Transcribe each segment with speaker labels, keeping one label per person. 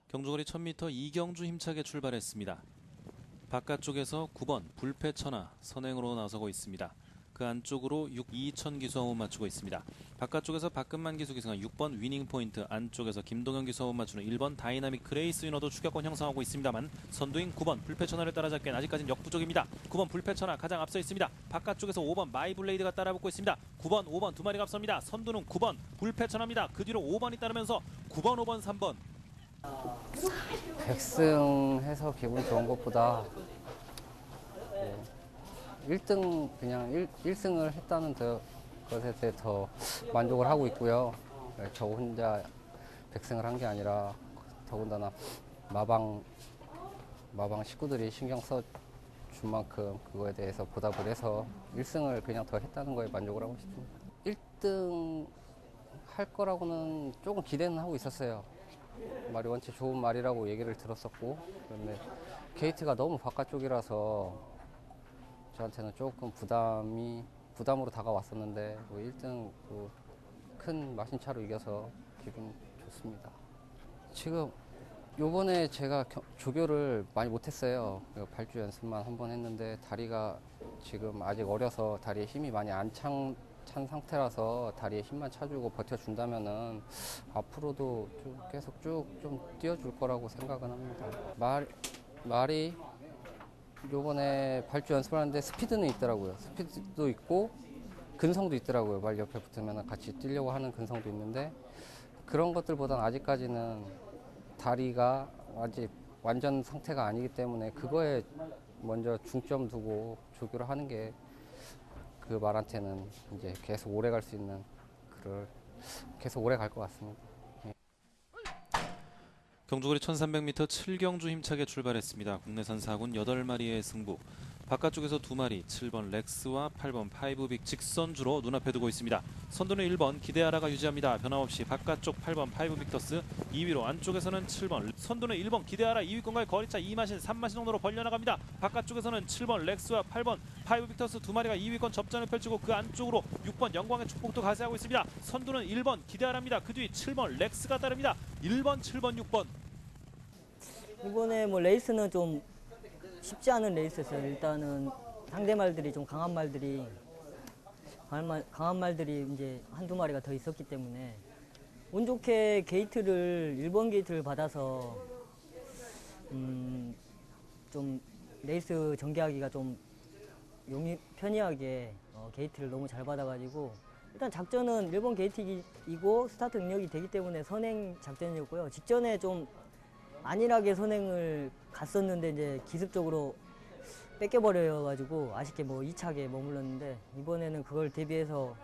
Speaker 1: 경주거리 1000m 이경주 힘차게 출발했습니다. 바깥쪽에서 9번 불패천하 선행으로 나서고 있습니다. 그 안쪽으로 6 이천 기수 호흡 맞추고 있습니다. 바깥쪽에서 박근만 기수 기승한 6번 위닝포인트, 안쪽에서 김동현 기수 호흡 맞추는 1번 다이나믹 그레이스 위너도 추격권 형성하고 있습니다만 선두인 9번 불패천하를 따라잡기엔 아직까지는 역부족입니다. 9번 불패천하 가장 앞서 있습니다. 바깥쪽에서 5번 마이블레이드가 따라붙고 있습니다. 9번 5번 두 마리가 앞섭니다. 선두는 9번 불패천하입니다. 그 뒤로 5번이 따르면서 9번 5번 3번.
Speaker 2: 백승해서 기분 좋은 것보다 1등 그냥 1승을 했다는 것에 대해 더 만족을 하고 있고요. 저 혼자 백승을 한 게 아니라 더군다나 마방 식구들이 신경 써준 만큼 그거에 대해서 보답을 해서 1승을 그냥 더 했다는 거에 만족을 하고 있습니다. 1등 할 거라고는 조금 기대는 하고 있었어요. 말이 원체 좋은 말이라고 얘기를 들었었고, 그런데 게이트가 너무 바깥쪽이라서 저한테는 조금 부담으로 다가왔었는데 1등 큰 마신차로 이겨서 기분 좋습니다. 지금 요번에 제가 조교를 많이 못했어요. 발주 연습만 한 번 했는데 다리가 지금 아직 어려서 다리에 힘이 많이 안 찬 상태라서 다리에 힘만 차주고 버텨준다면은 앞으로도 좀 계속 쭉 좀 뛰어줄 거라고 생각은 합니다. 말이 요번에 발주 연습을 하는데 스피드는 있더라고요. 스피드도 있고 근성도 있더라고요. 말 옆에 붙으면 같이 뛰려고 하는 근성도 있는데 그런 것들보다는 아직까지는 다리가 아직 완전 상태가 아니기 때문에 그거에 먼저 중점 두고 조교를 하는 게 그 말한테는 이제 계속 오래 갈 수 있는 계속 오래 갈 것 같습니다.
Speaker 1: 경주거리 1300m 7경주 힘차게 출발했습니다. 국내산 4군 8마리의 승부. 바깥쪽에서 2마리 7번 렉스와 8번 파이브빅 직선주로 눈앞에 두고 있습니다. 선두는 1번 기대하라가 유지합니다. 변함없이 바깥쪽 8번 파이브빅터스 2위로, 안쪽에서는 7번 선두는 1번 기대하라 2위권과의 거리차 2마신 3마신 정도로 벌려나갑니다. 바깥쪽에서는 7번 렉스와 8번 파이브빅터스 2마리가 2위권 접전을 펼치고 그 안쪽으로 6번 영광의 축복도 가세하고 있습니다. 선두는 1번 기대하라입니다. 그 뒤 7번 렉스가 따릅니다. 1번 7번 6번.
Speaker 3: 이번에 레이스는 좀 쉽지 않은 레이스였어요. 일단은 상대 말들이 좀 강한 말들이 이제 한두 마리가 더 있었기 때문에 운 좋게 게이트를 1번 게이트를 받아서 좀 레이스 전개하기가 좀 편리하게 게이트를 너무 잘 받아가지고 일단 작전은 1번 게이트이고 스타트 능력이 되기 때문에 선행 작전이었고요. 직전에 좀 안일하게 선행을 갔었는데 이제 기습적으로 뺏겨버려가지고 아쉽게 2차게 머물렀는데 이번에는 그걸 대비해서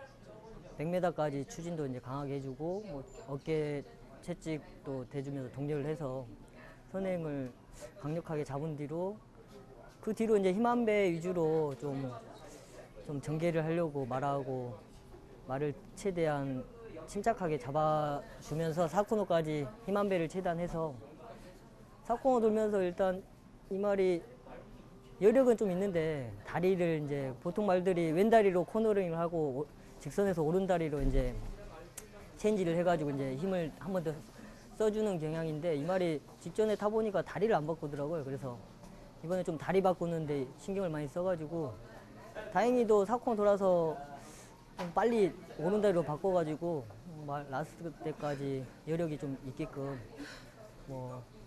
Speaker 3: 100m까지 추진도 이제 강하게 해주고 어깨 채찍도 대주면서 동력을 해서 선행을 강력하게 잡은 뒤로 그 뒤로 이제 힘한배 위주로 좀 전개를 하려고 말을 최대한 침착하게 잡아주면서 4코너까지 힘한배를 최대한해서 4코너 돌면서 일단 이 말이 여력은 좀 있는데 다리를 이제 보통 말들이 왼다리로 코너링을 하고 직선에서 오른다리로 이제 체인지를 해가지고 이제 힘을 한 번 더 써주는 경향인데 이 말이 직전에 타보니까 다리를 안 바꾸더라고요. 그래서 이번에 좀 다리 바꾸는데 신경을 많이 써가지고 다행히도 4코너 돌아서 좀 빨리 오른다리로 바꿔가지고 라스트 때까지 여력이 좀 있게끔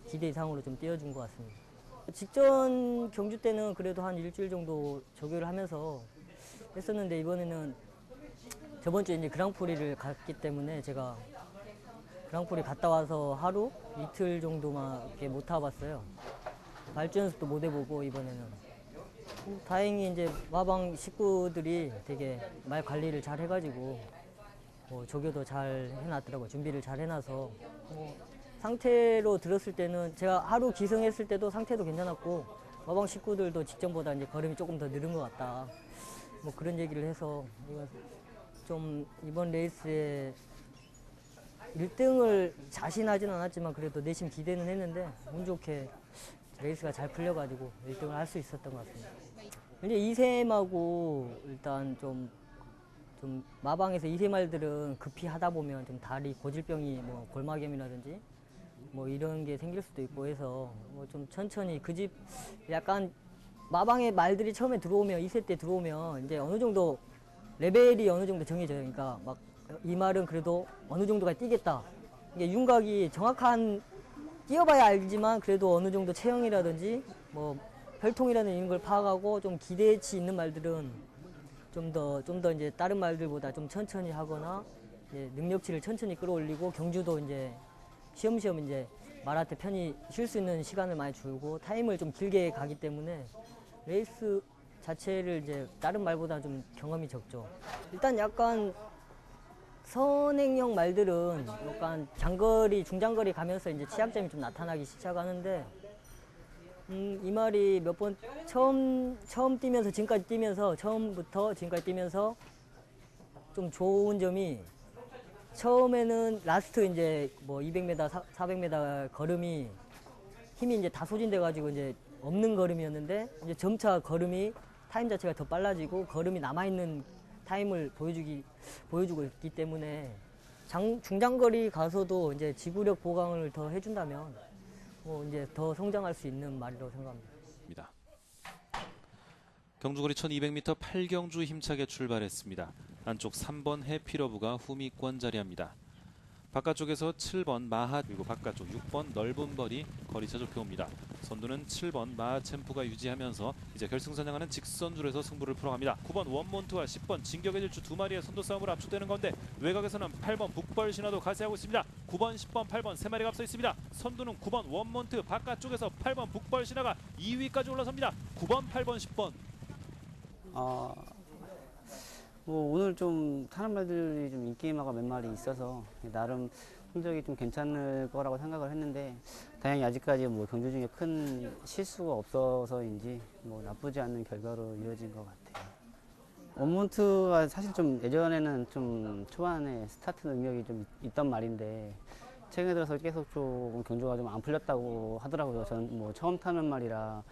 Speaker 3: 기대 이상으로 좀 띄워준 것 같습니다. 직전 경주 때는 그래도 한 일주일 정도 조교를 하면서 했었는데 이번에는 저번 주에 이제 그랑프리를 갔기 때문에 제가 그랑프리 갔다 와서 하루 이틀 정도밖에 못 타봤어요. 발주 연습도 못 해보고 이번에는 다행히 이제 마방 식구들이 되게 말 관리를 잘 해가지고 조교도 잘 해놨더라고요. 준비를 잘 해놔서 상태로 들었을 때는 제가 하루 기승했을 때도 상태도 괜찮았고 마방 식구들도 직전보다 이제 걸음이 조금 더 느른 것 같다. 그런 얘기를 해서 이번 레이스에 1등을 자신하지는 않았지만 그래도 내심 기대는 했는데 운 좋게 레이스가 잘 풀려가지고 1등을 할 수 있었던 것 같습니다. 이제 이세마고 일단 좀 마방에서 이세말들은 급히 하다 보면 좀 다리 고질병이 골마겸이라든지 뭐 이런 게 생길 수도 있고 해서 뭐 좀 천천히 그 집 약간 마방의 말들이 처음에 들어오면 2세 때 들어오면 이제 어느 정도 레벨이 어느 정도 정해져요. 그러니까 막 이 말은 그래도 어느 정도가 뛰겠다. 이게 윤곽이 정확한 뛰어봐야 알지만 그래도 어느 정도 체형이라든지 뭐 혈통이라는 이런 걸 파악하고 좀 기대치 있는 말들은 좀 더 이제 다른 말들보다 좀 천천히 하거나 이제 능력치를 천천히 끌어올리고 경주도 이제 시험시험 이제 말한테 편히 쉴 수 있는 시간을 많이 줄고 타임을 좀 길게 가기 때문에 레이스 자체를 이제 다른 말보다 좀 경험이 적죠. 일단 약간 선행형 말들은 약간 장거리, 중장거리 가면서 이제 취약점이 좀 나타나기 시작하는데 이 말이 몇 번 처음 뛰면서 지금까지 뛰면서 처음부터 지금까지 뛰면서 좀 좋은 점이 처음에는 라스트 이제 뭐 200m, 400m 걸음이 힘이 이제 다 소진돼 가지고 이제 없는 걸음이었는데 이제 점차 걸음이 타임 자체가 더 빨라지고 걸음이 남아 있는 타임을 보여주고 있기 때문에 중장거리 가서도 이제 지구력 보강을 더 해준다면 뭐 이제 더 성장할 수 있는 말이라고 생각합니다.
Speaker 1: 경주거리 1200m 8경주 힘차게 출발했습니다. 안쪽 3번 해피러브가 후미권 자리합니다. 바깥쪽에서 7번 마하 그리고 바깥쪽 6번 넓은 벌이 거리차 좁혀옵니다. 선두는 7번 마하챔프가 유지하면서 이제 결승선양하는 직선줄에서 승부를 풀어갑니다. 9번 원몬트와 10번 진격의 질주 두 마리의 선두 싸움으로 압축되는 건데 외곽에서는 8번 북벌신화도 가세하고 있습니다. 9번, 10번, 8번 세 마리가 앞서 있습니다. 선두는 9번 원몬트 바깥쪽에서 8번 북벌신화가 2위까지 올라섭니다. 9번, 8번, 10번.
Speaker 4: 뭐 오늘 좀 타는 말들이 좀 인기마가 몇 마리 있어서 나름 성적이 좀 괜찮을 거라고 생각을 했는데 다행히 아직까지 뭐 경주 중에 큰 실수가 없어서인지 뭐 나쁘지 않은 결과로 이어진 것 같아요. 원몬트가 사실 좀 예전에는 좀 초반에 스타트 능력이 좀 있던 말인데 최근에 들어서 계속 좀 경주가 좀 안 풀렸다고 하더라고요. 저는 뭐 처음 타는 말이라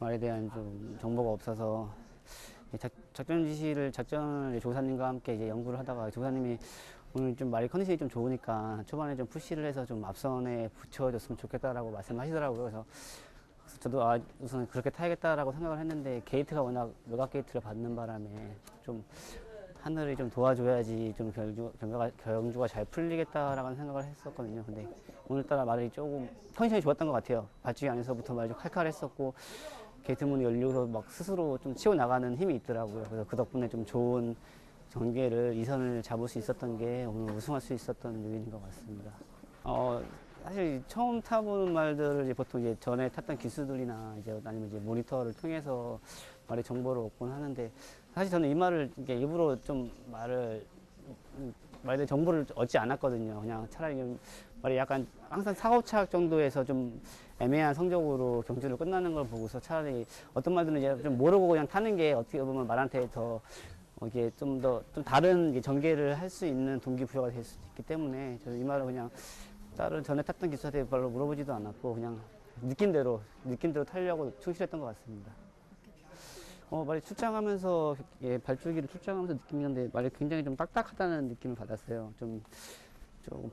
Speaker 4: 말에 대한 좀 정보가 없어서 작전을 조사님과 함께 이제 연구를 하다가 조사님이 오늘 좀 말이 컨디션이 좀 좋으니까 초반에 좀 푸시를 해서 좀 앞선에 붙여줬으면 좋겠다라고 말씀하시더라고요. 그래서 저도 우선 그렇게 타야겠다라고 생각을 했는데 게이트가 워낙 외곽 게이트를 받는 바람에 좀 하늘이 좀 도와줘야지 좀 경주가 잘 풀리겠다라고 생각을 했었거든요. 근데 오늘따라 말이 조금 컨디션이 좋았던 것 같아요. 발주기 안에서부터 말이 좀 칼칼했었고 게이트 문이 열리고서 막 스스로 좀 치고 나가는 힘이 있더라고요. 그래서 그 덕분에 좀 좋은 전개를 2선을 잡을 수 있었던 게 오늘 우승할 수 있었던 요인인 것 같습니다. 사실 처음 타보는 말들을 이제 보통 이제 전에 탔던 기수들이나 이제 아니면 이제 모니터를 통해서 말의 정보를 얻곤 하는데 사실 저는 이 말을 이게 일부러 좀 말에 정보를 얻지 않았거든요. 그냥 차라리 말이 약간 항상 사고착 정도에서 좀 애매한 성적으로 경주를 끝나는 걸 보고서 차라리 어떤 말들은 이제 좀 모르고 그냥 타는 게 어떻게 보면 말한테 더 이게 좀 다른 전개를 할 수 있는 동기부여가 될 수도 있기 때문에 저는 이 말을 그냥 다른 전에 탔던 기수한테 별로 물어보지도 않았고 그냥 느낌대로 타려고 충실했던 것 같습니다. 말이 출장하면서 발주기를 출장하면서 느낀 건데 말이 굉장히 좀 딱딱하다는 느낌을 받았어요. 좀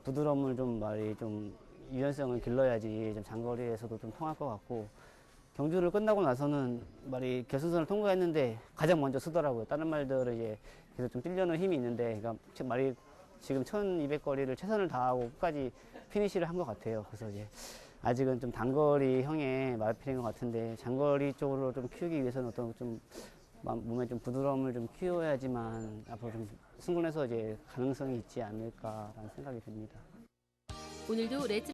Speaker 4: 부드러움을 좀 말이 좀 유연성을 길러야지 좀 장거리에서도 좀 통할 것 같고 경주를 끝나고 나서는 말이 결승선을 통과했는데 가장 먼저 쓰더라고요. 다른 말들은 이제 계속 좀 뛰려는 힘이 있는데 그러니까 말이 지금 1200거리를 최선을 다하고 끝까지 피니시를 한 것 같아요. 그래서 이제 아직은 좀 단거리형의 마라필인 것 같은데 장거리 쪽으로 좀 키우기 위해서는 어떤 좀 몸에 좀 부드러움을 좀 키워야지만 앞으로 좀 승군해서 이제 가능성이 있지 않을까라는 생각이 듭니다.
Speaker 5: 오늘도 레츠